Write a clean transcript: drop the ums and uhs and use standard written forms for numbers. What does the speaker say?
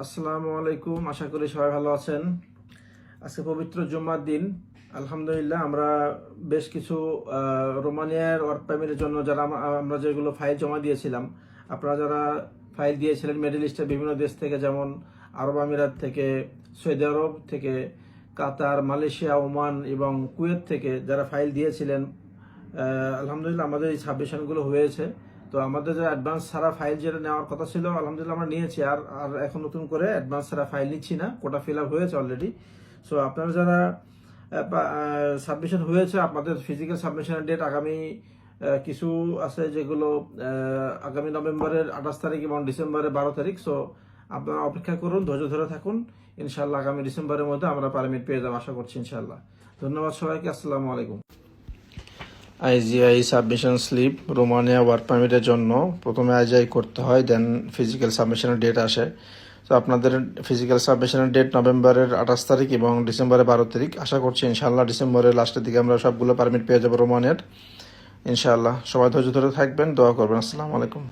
আসসালামু আলাইকুম, আশা করি সবাই ভালো আছেন। আজকে পবিত্র জুম্মার দিন। আলহামদুলিল্লাহ আমরা বেশ কিছু রোমানিয়ার ওয়ার্ক পারমিটের জন্য যারা আমরা যেগুলো ফাইল জমা দিয়েছিলাম, আপনারা যারা ফাইল দিয়েছিলেন মিডল ইস্টের বিভিন্ন দেশ থেকে, যেমন আরব আমিরাত থেকে, সৌদি আরব থেকে, কাতার, মালয়েশিয়া, ওমান এবং কুয়েত থেকে যারা ফাইল দিয়েছিলেন, আলহামদুলিল্লাহ আমাদের এই সাবমিশনগুলো হয়েছে। তো আমাদের যে অ্যাডভান্স ছাড়া ফাইল যেটা নেওয়ার কথা ছিল, আলহামদুলিল্লাহ আমরা নিয়েছি। আর আর এখন নতুন করে অ্যাডভান্স ছাড়া ফাইল নিচ্ছি না, কোটা ফিল আপ হয়েছে অলরেডি। সো আপনারা যারা সাবমিশন হয়েছে, আপনাদের ফিজিক্যাল সাবমিশনের ডেট আগামী কিছু আছে, যেগুলো আগামী নভেম্বরের 28 তারিখ এবং ডিসেম্বরের 12 তারিখ। সো আপনারা অপেক্ষা করুন, ধৈর্য ধরে থাকুন। ইনশাল্লাহ আগামী ডিসেম্বরের মধ্যে আমরা পারমিট পেয়ে যাবো আশা করছি ইনশাল্লাহ। ধন্যবাদ সবাইকে। আসসালামু আলাইকুম। IGI submission slip Romania work পারমিটের জন্য প্রথমে আইজিআই করতে হয়, দেন ফিজিক্যাল সাবমিশনের ডেট আসে। তো আপনাদের ফিজিক্যাল সাবমিশনের ডেট নভেম্বরের 28 তারিখ এবং ডিসেম্বরের 12 তারিখ। আশা করছি ইনশাআল্লাহ ডিসেম্বরের লাস্টের দিকে আমরা সবগুলো পারমিট পেয়ে যাবো রোমানিয়ার ইনশাআল্লাহ। সবাই ধৈর্য ধরে থাকবেন, দোয়া করবেন। আসসালামু আলাইকুম।